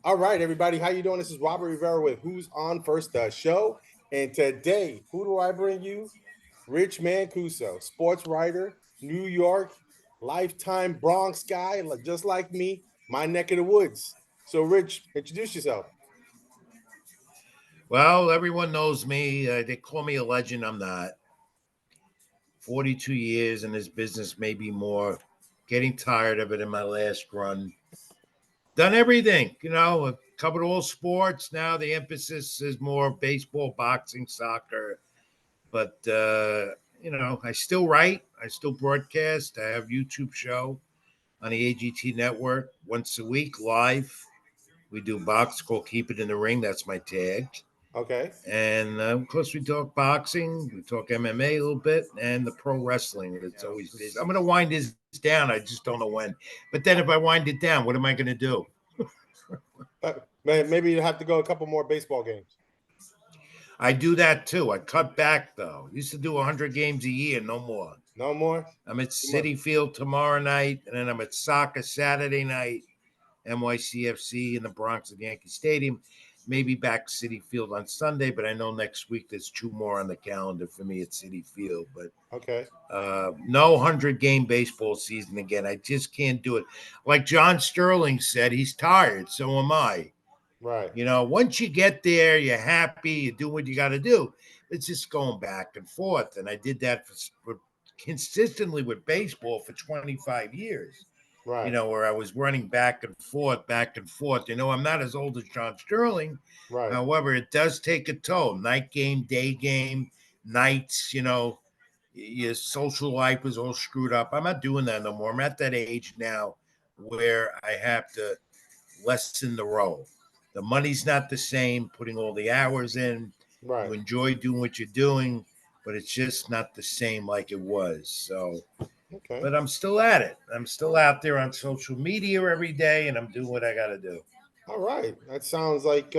All right, everybody, how you doing? This is Robert Rivera with Who's On First, the show. And today, who do I bring you? Rich Mancuso, sports writer, New York, lifetime Bronx guy, just like me, my neck of the woods. So, Rich, introduce yourself. Well, everyone knows me. They call me a legend. I'm not. 42 years in this business, maybe more. Getting tired of it in my last run. Done everything, I've covered all sports. Now the emphasis is more baseball, boxing, soccer. But, I still write. I still broadcast. I have YouTube show on the AGT network once a week live. We do box called Keep It in the Ring. That's my tag. Okay. And of course, we talk boxing, we talk MMA a little bit, and the pro wrestling. It's always busy. I'm going to wind this down. I just don't know when. But then if I wind it down, what am I going to do? Maybe you have to go a couple more baseball games. I do that too. I cut back though. Used to do 100 games a year, no more. No more? I'm at Too much. City Field tomorrow night, and then I'm at soccer Saturday night, NYCFC in the Bronx at Yankee Stadium. Maybe back City Field on Sunday, but I know next week there's two more on the calendar for me at City Field. But Okay. no 100-game baseball season again. I just can't do it. Like John Sterling said, he's tired. So am I. Right. Once you get there, you're happy, you do what you got to do. It's just going back and forth. And I did that for consistently with baseball for 25 years, Right. where I was running back and forth, back and forth. I'm not as old as John Sterling. Right. However, it does take a toll. Night game, day game, nights, your social life is all screwed up. I'm not doing that no more. I'm at that age now where I have to lessen the role. The money's not the same, putting all the hours in. You Right. enjoy doing what you're doing, but it's just not the same like it was. So, Okay. but I'm still at it. I'm still out there on social media every day, and I'm doing what I got to do. All right. That sounds like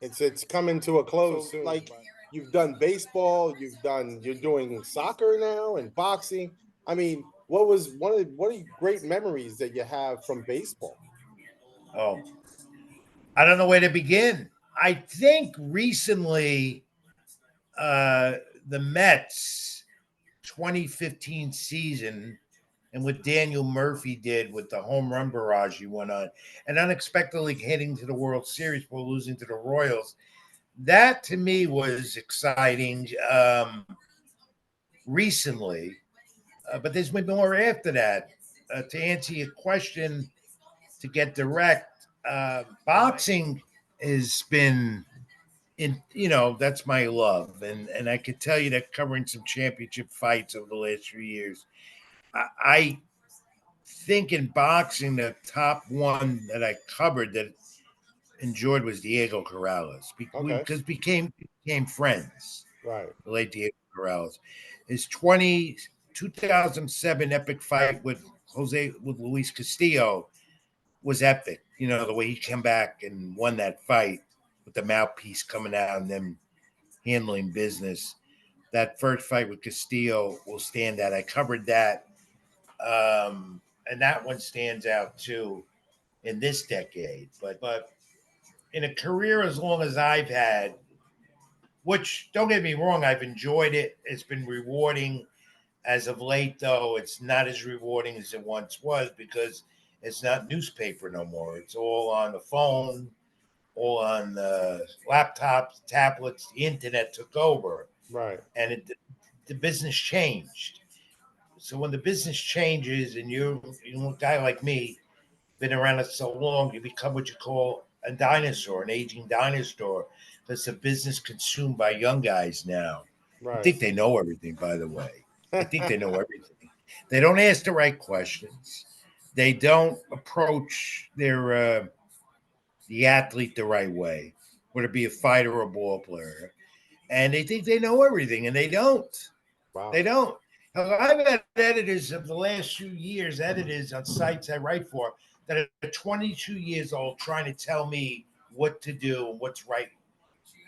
it's coming to a close soon. Like you've done baseball, you're doing soccer now and boxing. I mean, what are great memories that you have from baseball? Oh, I don't know where to begin. I think recently, uh, the Mets 2015 season and what Daniel Murphy did with the home run barrage he went on, and unexpectedly hitting to the World Series while losing to the Royals. That to me was exciting recently, but there's been more after that. To answer your question, to get direct, boxing has been that's my love, and I could tell you that covering some championship fights over the last few years, I think in boxing the top one that I covered that enjoyed was Diego Corrales. Okay. Because became friends. Right. The late Diego Corrales. His 2007 epic fight with Luis Castillo was epic. The way he came back and won that fight with the mouthpiece coming out and them handling business. That first fight with Castillo will stand out. I covered that. And that one stands out too in this decade. But in a career as long as I've had, which don't get me wrong, I've enjoyed it. It's been rewarding. As of late, though, it's not as rewarding as it once was because it's not newspaper no more. It's all on the phone, all on laptops, tablets. The internet took over, Right. and the business changed. So when the business changes, and a guy like me, been around it so long, you become what you call a dinosaur, an aging dinosaur. That's a business consumed by young guys now. I Right. think they know everything, by the way. I think they know everything. They don't ask the right questions. They don't approach the athlete the right way, whether it be a fighter or a ball player. And they think they know everything, and they don't. They Wow. don't. I've had editors of the last few years, editors on sites I write for, that are 22 years old trying to tell me what to do and what's right,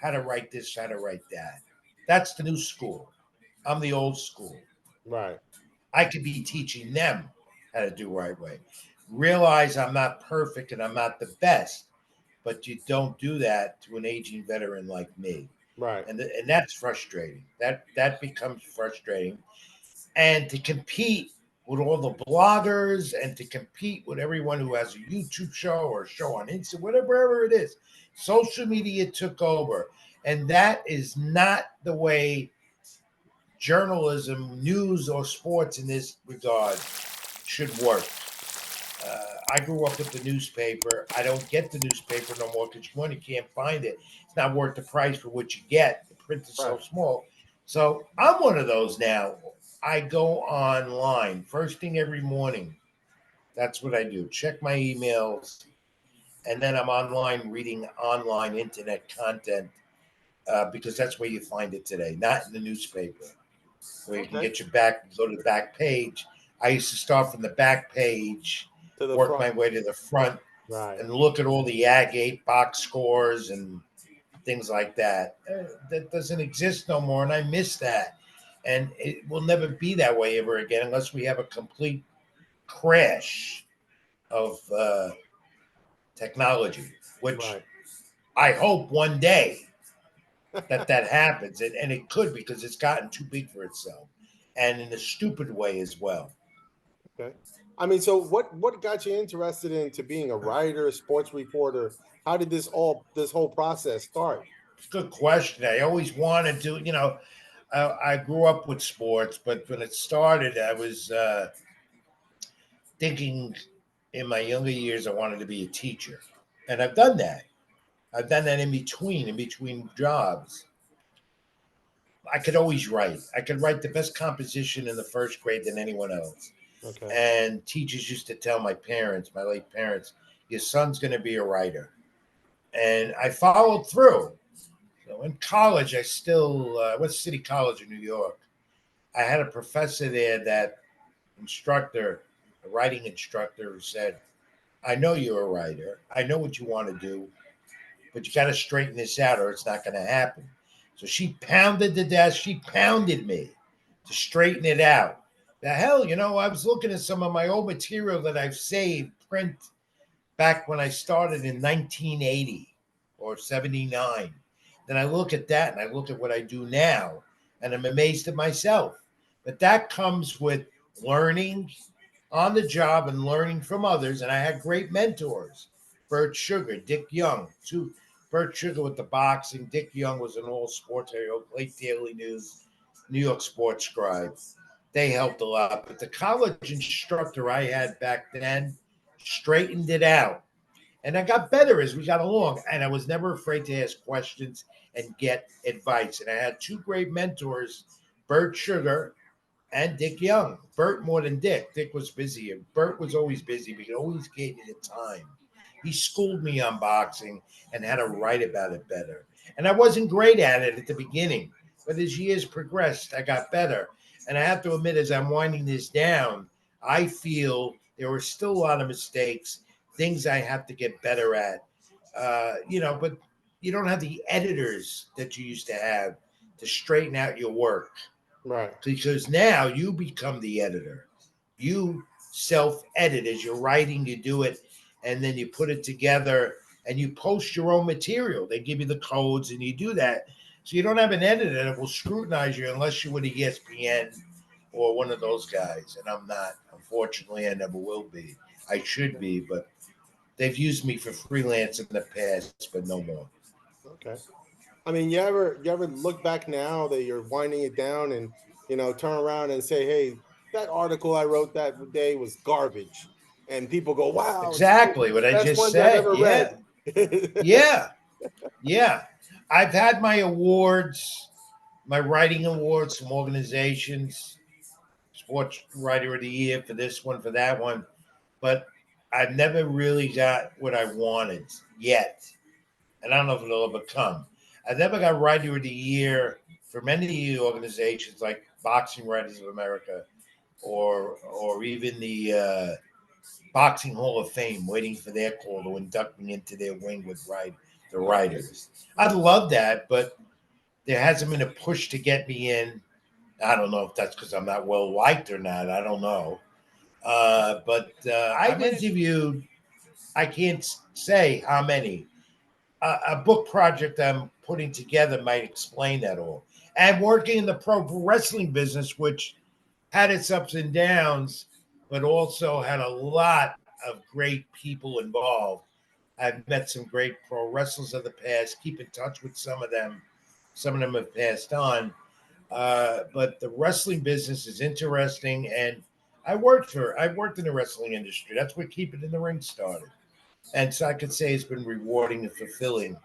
how to write this, how to write that. That's the new school. I'm the old school. Right. I could be teaching them how to do right way. Realize I'm not perfect and I'm not the best, but you don't do that to an aging veteran like me, Right. and that's frustrating. That becomes frustrating, and to compete with all the bloggers and to compete with everyone who has a YouTube show or a show on Insta, whatever it is, social media took over, and that is not the way journalism, news, or sports in this regard should work. I grew up with the newspaper. I don't get the newspaper no more because one, you can't find it. It's not worth the price for what you get. The print is so Right. small. So I'm one of those now. I go online first thing every morning. That's what I do. Check my emails, and then I'm online reading online internet content because that's where you find it today, not in the newspaper, where you can Okay. get your back, go to the back page. I used to start from the back page, To the work front. my way to the front, Right. and look at all the Ag 8 box scores and things like that. That doesn't exist no more, and I miss that. And it will never be that way ever again unless we have a complete crash of technology, which Right. I hope one day that happens. And it could because it's gotten too big for itself and in a stupid way as well. Okay. I mean, so what got you interested into being a writer, a sports reporter? How did this whole process start? It's a good question. I always wanted to, I grew up with sports, but when it started, I was thinking in my younger years I wanted to be a teacher, and I've done that. I've done that in between jobs. I could always write. I could write the best composition in the first grade than anyone else. Okay. And teachers used to tell my parents, my late parents, your son's going to be a writer. And I followed through. So in college, I still went to City College in New York. I had a professor there, that instructor, a writing instructor, who said, I know you're a writer. I know what you want to do, but you got to straighten this out or it's not going to happen. So she pounded the desk. She pounded me to straighten it out. The hell, I was looking at some of my old material that I've saved, print back when I started in 1980 or 79. Then I look at that and I look at what I do now and I'm amazed at myself. But that comes with learning on the job and learning from others. And I had great mentors. Bert Sugar, Dick Young, two. Bert Sugar with the boxing. Dick Young was an all sports hero, late Daily News, New York sports scribe. They helped a lot. But the college instructor I had back then straightened it out. And I got better as we got along. And I was never afraid to ask questions and get advice. And I had two great mentors, Bert Sugar and Dick Young. Bert more than Dick. Dick was busy. Bert was always busy, but he always gave me the time. He schooled me on boxing and how to write about it better. And I wasn't great at it at the beginning, but as years progressed, I got better. And I have to admit, as I'm winding this down, I feel there were still a lot of mistakes, things I have to get better at. But you don't have the editors that you used to have to straighten out your work, Right. because now you become the editor. You self edit as you're writing, you do it, and then you put it together and you post your own material. They give you the codes and you do that. So you don't have an editor that will scrutinize you unless you're with ESPN or one of those guys. And I'm not. Unfortunately, I never will be. I should be, but they've used me for freelance in the past, but no more. Okay. I mean, you ever look back now that you're winding it down and turn around and say, "Hey, that article I wrote that day was garbage," and people go, "Wow, it's the Exactly what I best just ones I've said. ever Yeah. read." Yeah. Yeah. I've had my awards, my writing awards from organizations, Sports Writer of the Year for this one, for that one, but I've never really got what I wanted yet. And I don't know if it'll ever come. I've never got Writer of the Year for many organizations like Boxing Writers of America or even the Boxing Hall of Fame, waiting for their call to induct me into their wing with the Okay. writers. I'd love that, but there hasn't been a push to get me in. I don't know if that's because I'm not well liked or not. I don't know. But I've I get it. interviewed, I can't say how many, a book project I'm putting together might explain that all. And working in the pro wrestling business, which had its ups and downs, but also had a lot of great people involved. I've met some great pro wrestlers of the past, keep in touch with some of them. Some of them have passed on. But the wrestling business is interesting, and I worked in the wrestling industry. That's where Keep It in the Ring started, and so I could say it's been rewarding and fulfilling.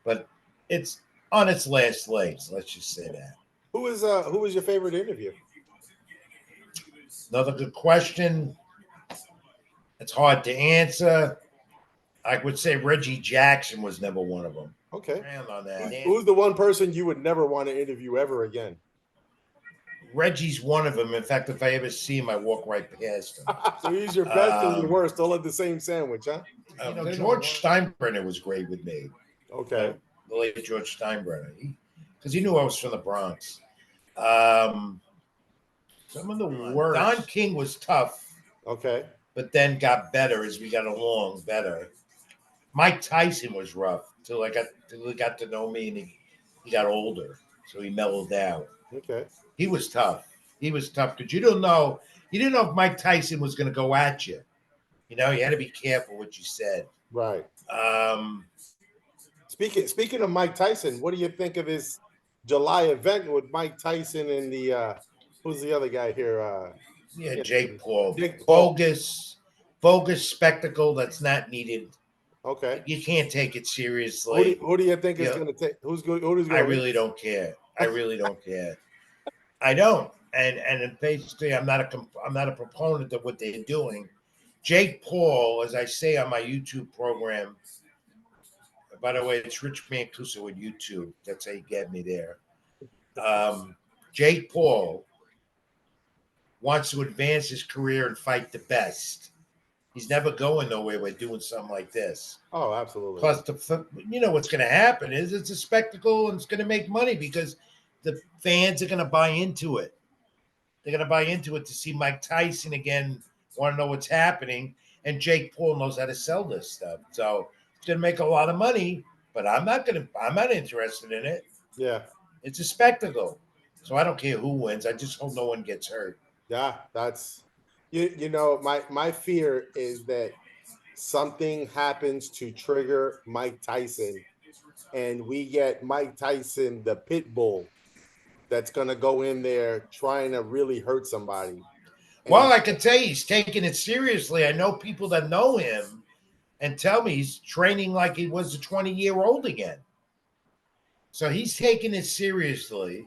But it's on its last legs. Let's just say that. Who was your favorite interview? Another good question. It's hard to answer. I would say Reggie Jackson was never one of them. Okay. Around on that. Who's the one person you would never want to interview ever again? Reggie's one of them. In fact, if I ever see him, I walk right past him. So he's your best and your worst all at the same sandwich, huh? George Steinbrenner was great with me. Okay. The late George Steinbrenner, because he knew I was from the Bronx. Um, some of the worst. Don King was tough. Okay. But then got better as we got along better. Mike Tyson was rough till he got to know me and he got older, so he mellowed out. Okay. He was tough. He was tough because you didn't know if Mike Tyson was going to go at you. You had to be careful what you said. Right. Um, Speaking of Mike Tyson, what do you think of his July event with Mike Tyson and the who's the other guy here? yeah, Jake Paul. Jake Paul. Bogus spectacle that's not needed. Okay. You can't take it seriously. Who do you think is going to take? Who's going? I really don't care. I really don't care. I don't. And basically, I'm not a proponent of what they're doing. Jake Paul, as I say on my YouTube program. By the way, it's Rich Mancuso with YouTube. That's how you get me there. Um, Jake Paul wants to advance his career and fight the best. He's never going nowhere by doing something like this. Oh, absolutely. Plus, what's going to happen is it's a spectacle and it's going to make money because the fans are going to buy into it. They're going to buy into it to see Mike Tyson again, want to know what's happening. And Jake Paul knows how to sell this stuff. So it's going to make a lot of money, but I'm not interested in it. Yeah. It's a spectacle. So I don't care who wins. I just hope no one gets hurt. Yeah, that's my fear is that something happens to trigger Mike Tyson and we get Mike Tyson the pit bull that's going to go in there trying to really hurt somebody. Well, I can tell you he's taking it seriously. I know people that know him and tell me he's training like he was a 20-year-old again. So he's taking it seriously.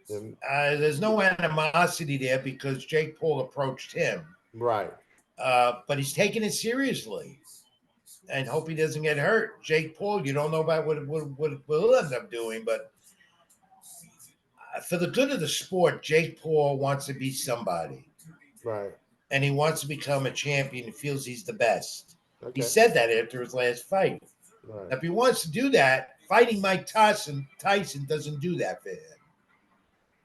There's no animosity there because Jake Paul approached him. Right. But he's taking it seriously and hope he doesn't get hurt. Jake Paul, you don't know about what he'll end up doing, but for the good of the sport, Jake Paul wants to be somebody. Right. And he wants to become a champion and feels he's the best. Okay. He said that after his last fight. Right. Now, if he wants to do that, fighting Mike Tyson doesn't do that for him.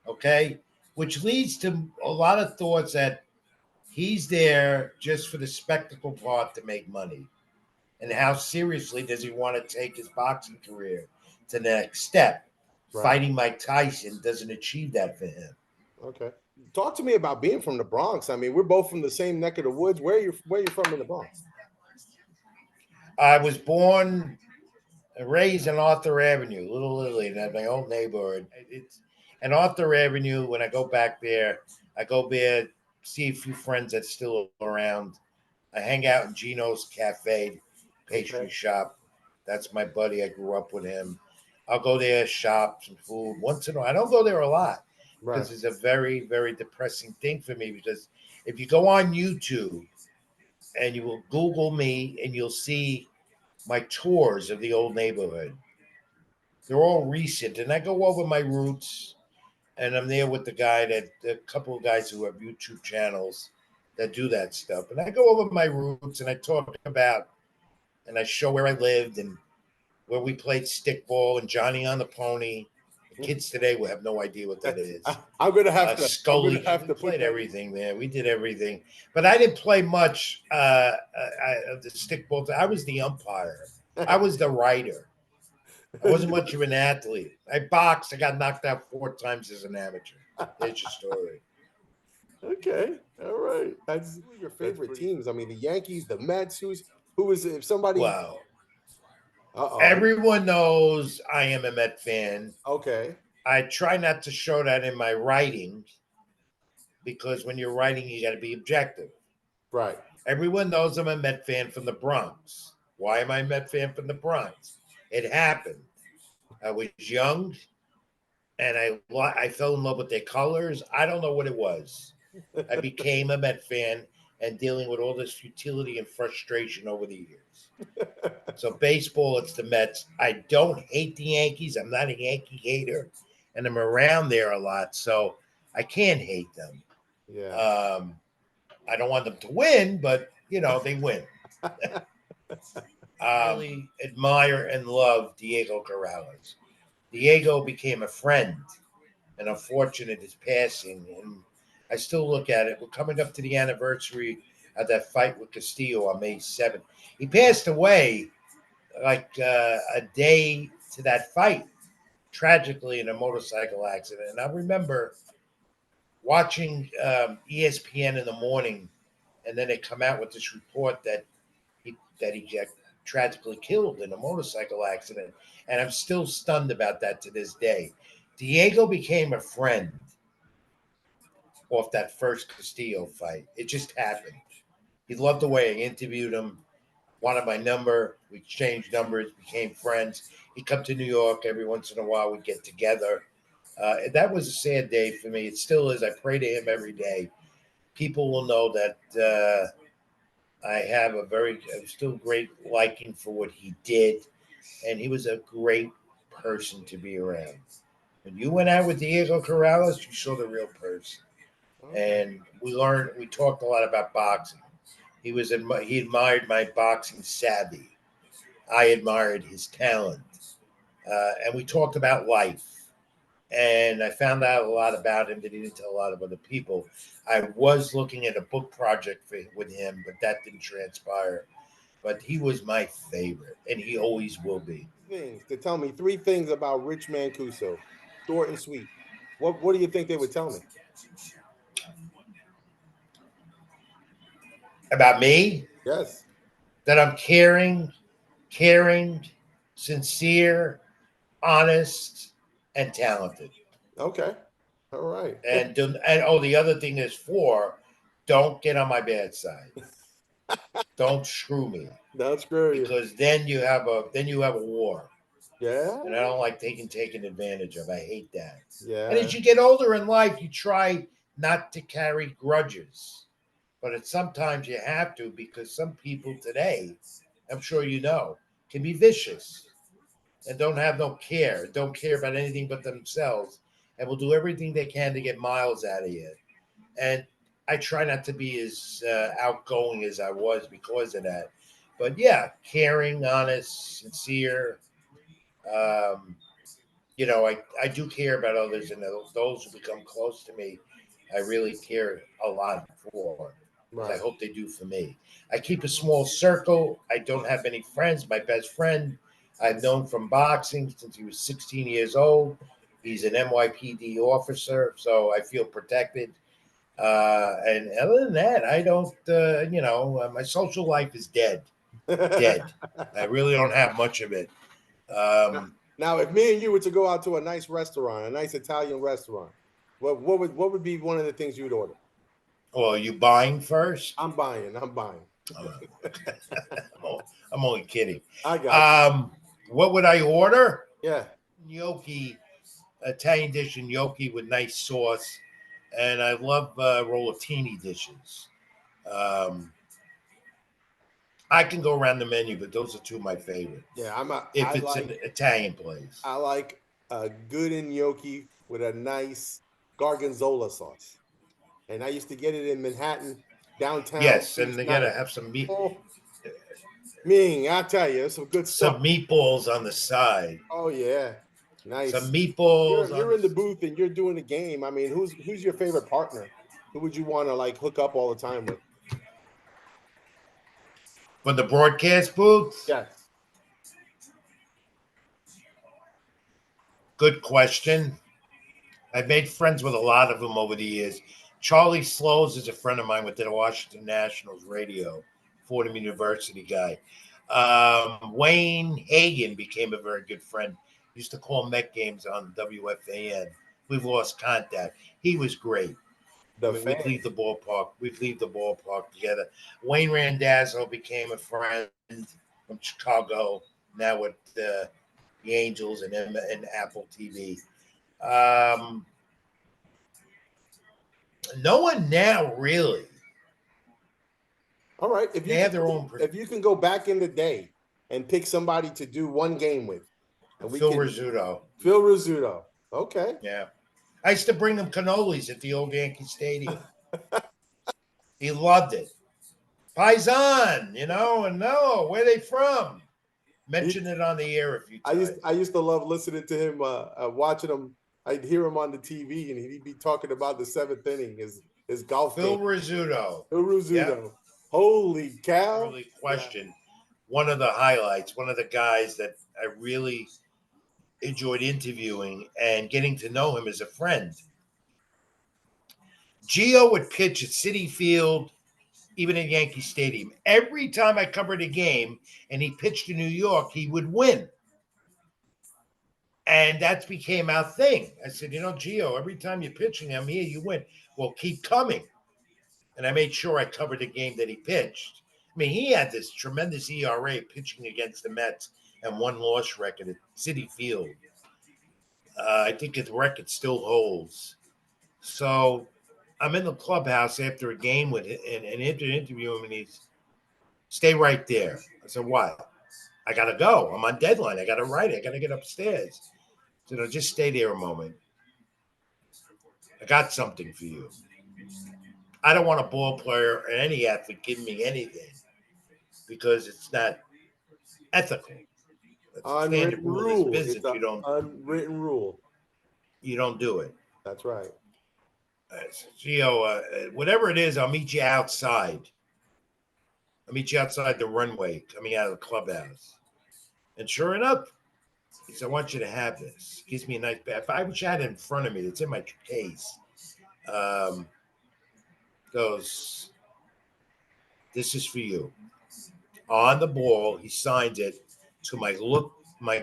Okay? Which leads to a lot of thoughts that he's there just for the spectacle part to make money. And how seriously does he want to take his boxing career to the next step? Right. Fighting Mike Tyson doesn't achieve that for him. Okay. Talk to me about being from the Bronx. I mean, we're both from the same neck of the woods. Where are you from in the Bronx? I was born and raised on Arthur Avenue, Little Italy, that's my old neighborhood. It's and Arthur Avenue. When I go back there, I go there, see a few friends that's still around. I hang out in Gino's Cafe, pastry shop. That's my buddy. I grew up with him. I'll go there, shop some food once in a while. I don't go there a lot because it's a very, very depressing thing for me. Because if you go on YouTube and you will Google me and you'll see my tours of the old neighborhood, they're all recent. And I go over my roots and I'm there with a couple of guys who have YouTube channels that do that stuff. And I go over my roots and I talk about and I show where I lived and where we played stickball and Johnny on the Pony. The kids today will have no idea what that is. I'm gonna have to. Scully. I'm have we to played everything there. We did everything, but I didn't play much of the stickball. I was the umpire. I was the writer. I wasn't much of an athlete. I boxed. I got knocked out 4 times as an amateur. There's your story. Okay, all right. That's who are your That's favorite pretty. teams? I mean, the Yankees, the Mets. Who is if somebody? Wow. Uh oh. Everyone knows I am a Met fan. Okay. I try not to show that in my writing because when you're writing, you got to be objective. Right. Everyone knows I'm a Met fan from the Bronx. Why am I a Met fan from the Bronx? It happened. I was young and I fell in love with their colors. I don't know what it was. I became a Met fan and dealing with all this futility and frustration over the years. So baseball, it's the Mets. I don't hate the Yankees. I'm not a Yankee hater, and I'm around there a lot, so I can't hate them. Yeah. Um, I don't want them to win, but they win. Really admire and love Diego Corrales. Diego became a friend, and unfortunate his passing. And I still look at it. We're coming up to the anniversary of that fight with Castillo on May 7th. He passed away like a day to that fight, tragically in a motorcycle accident. And I remember watching ESPN in the morning, and then they come out with this report that he got tragically killed in a motorcycle accident, and I'm still stunned about that to this day. Diego became a friend off that first Castillo fight. It just happened. He loved the way I interviewed him, wanted my number. We exchanged numbers, became friends. He'd come to New York every once in a while. We'd get together. That was a sad day for me. It still is. I pray to him every day. People will know that I have a still great liking for what he did, and he was a great person to be around. When you went out with Diego Corrales, you saw the real person, Okay. and we talked a lot about boxing. He admired my boxing savvy. I admired his talent, and we talked about life. And I found out a lot about him that he didn't tell a lot of other people. I was looking at a book project with him, but that didn't transpire. But he was my favorite, and he always will be. Things to tell me three things about Rich Mancuso, short and sweet. What do you think they would tell me? About me, Yes. that I'm caring, sincere, honest, and talented. Okay. All right. The other thing is don't get on my bad side. Don't screw me Don't screw you. because then you have a war, Yeah. and I don't like taken advantage of. I hate that. And Yeah. as you get older in life, you try not to carry grudges, but sometimes you have to because some people today, I'm sure you know, can be vicious and don't have no care, don't care about anything but themselves, and will do everything they can to get miles out of you. And I try not to be as outgoing as I was because of that. But yeah, caring, honest, sincere. Um, I do care about others, and those who become close to me, I really care a lot for because I Right. hope they do for me. I keep a small circle. I don't have many friends. My best friend I've known from boxing since he was 16 years old. He's an NYPD officer, so I feel protected. And other than that, I don't, my social life is dead. Dead. I really don't have much of it. now, Um, now, if me and you were to go out to a nice restaurant, a nice Italian restaurant, what would be one of the things you'd order? well, are you buying first? I'm buying. I'm buying. Uh, I'm only kidding. I got you. Um, what would I order? Yeah. Gnocchi, Italian dish and gnocchi with nice sauce, and I love rollatini dishes. Um, I can go around the menu, but those are two of my favorite. Yeah. If it's an Italian place, I like a good gnocchi with a nice gorgonzola sauce. And I used to get it in Manhattan, downtown, yes, and each they gotta night. have Oh, Ming, I tell you, some good stuff. some meatballs on the side, Oh yeah, some nice. meatballs on You're the in the booth and you're doing the game. I mean, who's your favorite partner? Who would you want to like hook up all the time with? from the broadcast booth. Yes. Good question. I've made friends with a lot of them over the years. Charlie Slows is a friend of mine with the Washington Nationals radio, Fordham University guy. Wayne Hagan became a very good friend. Used to call Met games on WFAN. We've lost contact. He was great. I The mean, we'd fan. leave the ballpark. We'd leave the ballpark together. Wayne Randazzo became a friend from Chicago. Now with the Angels and Apple TV. Um, no one now really. All right. They have their own. If you can go back in the day and pick somebody to do one game with, and we Phil can Rizzuto. Phil Rizzuto. Okay. Yeah, I used to bring him cannolis at the old Yankee Stadium. He loved it. Paisan, and no, where they from? He, Mentioned it on the air a few times. I used to love listening to him, watching him. I'd hear him on the TV, and he'd be talking about the seventh inning, his golf Phil game. Rizzuto. Phil Yep. Rizzuto. Holy cow! Early Yeah. question. One of the highlights, one of the guys that I really enjoyed interviewing and getting to know him as a friend. Gio would pitch at Citi Field, even in Yankee Stadium. Every time I covered a game and he pitched in New York, he would win. And that became our thing. I said, Gio, every time you're pitching, I'm here, you win. Well, keep coming. And I made sure I covered the game that he pitched. I mean, he had this tremendous ERA pitching against the Mets and one loss record at Citi Field. I think his record still holds. So I'm in the clubhouse after a game with him and interview him, and he's stay right there. I said, what? I gotta go. I'm on deadline. I gotta write. I gotta get upstairs. I said, just stay there a moment. I got something for you. I don't want a ball player or any athlete giving me anything because it's not ethical. That's a standard Unwritten rule of this rule. It's business. a unwritten rule. You don't do it. That's right. Gio, whatever it is, I'll meet you outside. I'll meet you outside the runway coming out of the clubhouse. And sure enough, he said, I want you to have this. Gives me a nice bat. If I wish I had it in front of me, it's in my case. Um, goes, this is for you. On the ball, he signs it to my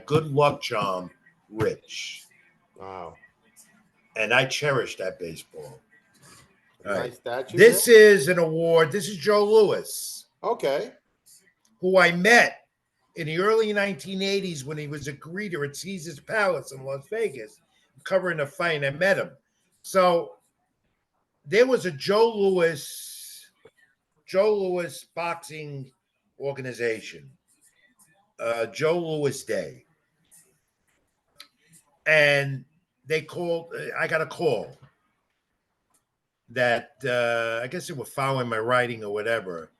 good luck charm, Rich. Wow. And I cherish that baseball. All right. Nice statue there. This is an award. This is Joe Louis, Okay. who I met in the early 1980s when he was a greeter at Caesar's Palace in Las Vegas, covering a fight. I met him. So there was a Joe Louis boxing organization, Joe Louis Day. And they called, I got a call that I guess they were following my writing or whatever,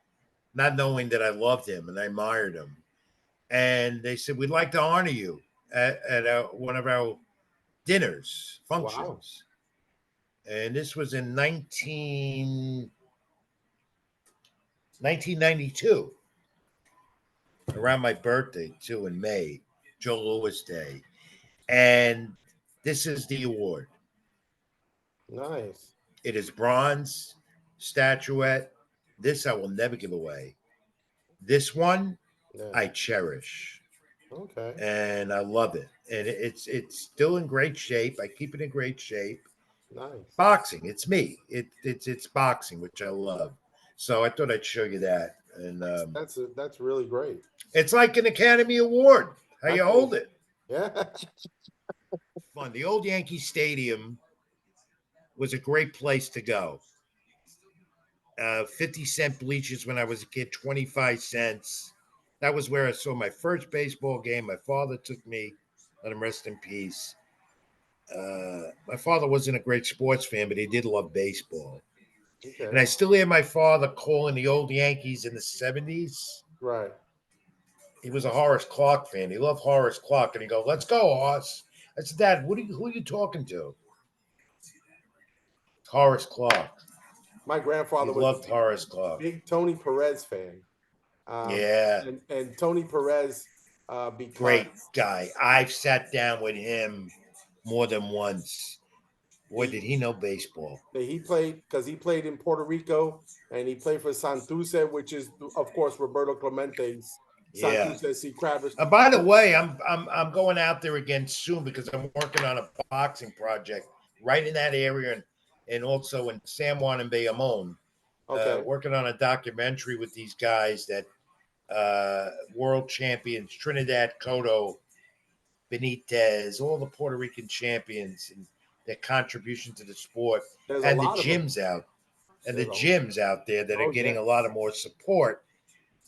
not knowing that I loved him and I admired him. And they said, we'd like to honor you at one of our dinners, Wow. functions. And this was in 1992, around my birthday, too, in May, Joe Louis Day. And this is the award. Nice. It is bronze, statuette. This I will never give away. This one Yeah. I cherish. Okay. And I love it. And it's still in great shape. I keep it in great shape. Nice. Boxing, it's me. It's boxing, which I love. So I thought I'd show you that. And That's really great. it's like an Academy Award. How That you hold is. it? Yeah. Fun. The old Yankee Stadium was a great place to go. 50-cent bleachers when I was a kid, 25 cents. That was where I saw my first baseball game. My father took me, let him rest in peace. My father wasn't a great sports fan, but he did love baseball. And Okay. I still hear my father calling the old Yankees in the 70s. Right. He was a Horace Clark fan. He loved Horace Clark. And he go, let's go, Horace. I said, Dad, who are you talking to? Horace Clark. My He grandfather was a loved Horace Clark. big Tony Perez fan. Yeah. And Tony Perez, Great because guy. I've sat down with him more than once. Boy, He did he know baseball. he played because he played in Puerto Rico and he played for Santurce, which is of course Roberto Clemente's Yeah. Santurce Sea Crabbers. By the way, I'm going out there again soon because I'm working on a boxing project right in that area and also in San Juan and Bayamon. Okay, Working on a documentary with these guys that world champions Trinidad Cotto, Benitez, all the Puerto Rican champions and their contribution to the sport, there's a and lot of them. the There's a gyms out there that are oh getting yeah, a lot of more support.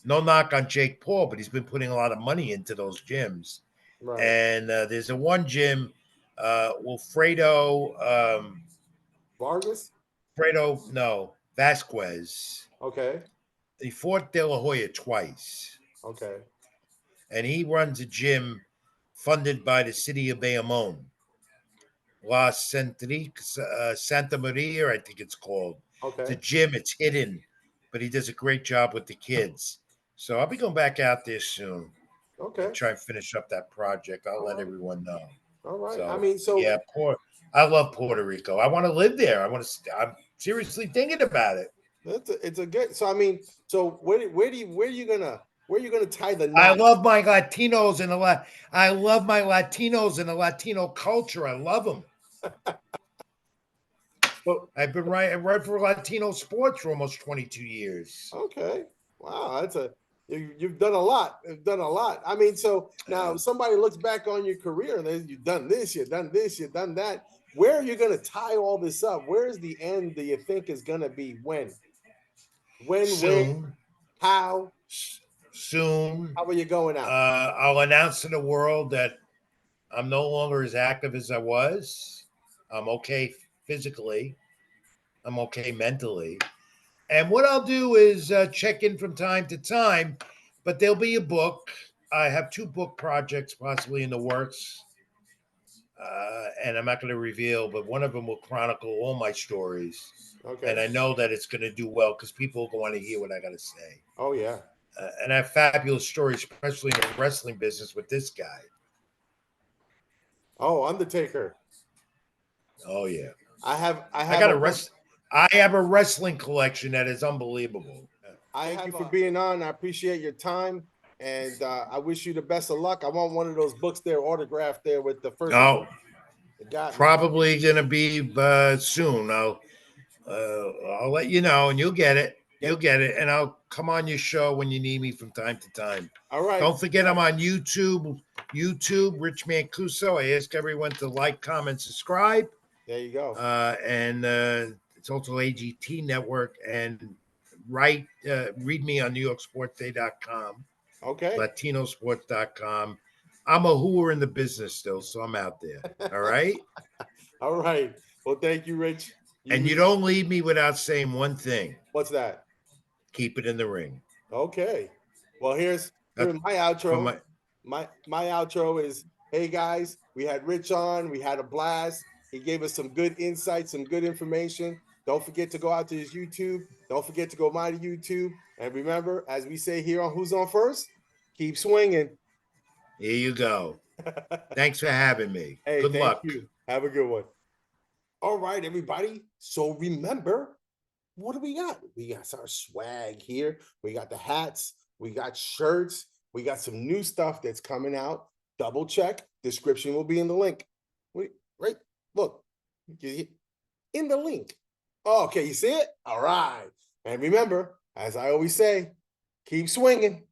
No knock on Jake Paul, but he's been putting a lot of money into those gyms. right. And there's a one gym, Wilfredo, Vargas. Fredo, no, Vasquez. Okay, He fought De La Hoya twice, okay, and he runs a gym funded by the city of Bayamon, La Centrique, Santa Maria, I think it's called. It's a okay, gym, it's hidden, but he does a great job with the kids. So I'll be going back out there soon and okay. try and finish up that project. I'll All let right, everyone know. all right. I So mean, so yeah, I love Puerto Rico. I want to live there. I'm seriously thinking about it. it's a good. So I mean, so where you gonna tie the I knot? love my Latinos and I love my Latinos and the Latino culture. I love them. So I've been right for Latino sports for almost 22 years. okay, wow, that's a you've done a lot. You've done a lot. I mean, so now Uh, somebody looks back on your career and you've done this, you've done this, you've done that. Where are you gonna tie all this up? Where's the end? Do you think is gonna be when? Where, soon, how? soon, How are you going out? I'll announce to the world that I'm no longer as active as I was. I'm okay physically. I'm okay mentally. And what I'll do is check in from time to time, but there'll be a book. I have two book projects possibly in the works, and I'm not going to reveal, but one of them will chronicle all my stories. And Okay. I know that it's going to do well because people will want to hear what I got to say. Oh yeah. And I have fabulous stories, especially in the wrestling business with this guy. Oh, Undertaker. Oh yeah, I I have got a a book. rest. I have a wrestling collection that is unbelievable. Thank you for being on. I appreciate your time, and I wish you the best of luck. I want one of those books there autographed there with the first Oh, edition. It got me. probably gonna be soon. I'll let you know, and you'll get it. You'll Get get it, and I'll come on your show when you need me from time to time. all right. Don't forget, I'm on YouTube. YouTube, Rich Mancuso. I ask everyone to like, comment, subscribe, There you go. and it's also AGT Network. And read me on NewYorkSportsDay.com, Okay. LatinoSports.com. I'm a hooer in the business still, so I'm out there. All right. All right. Well, thank you, Rich. And you You don't leave me without saying one thing: what's that? keep it in the ring. Okay. Well, here's That's my from outro. my. My outro is, hey guys, we had Rich on, we had a blast. He gave us some good insights, some good information. Don't forget to go out to his YouTube. Don't forget to go by to YouTube. And remember, as we say here on Who's On First, keep swinging. Here you go. Thanks for having me. Hey, Good thank luck. you. Have a good one. All right, everybody. So remember, what do we got? We got our swag here. We got the hats. We got shirts. We got some new stuff that's coming out. Double check. Description will be in the link. Wait, right? Look, in the link. Oh, okay, you see it? All right. And remember, as I always say, keep swinging.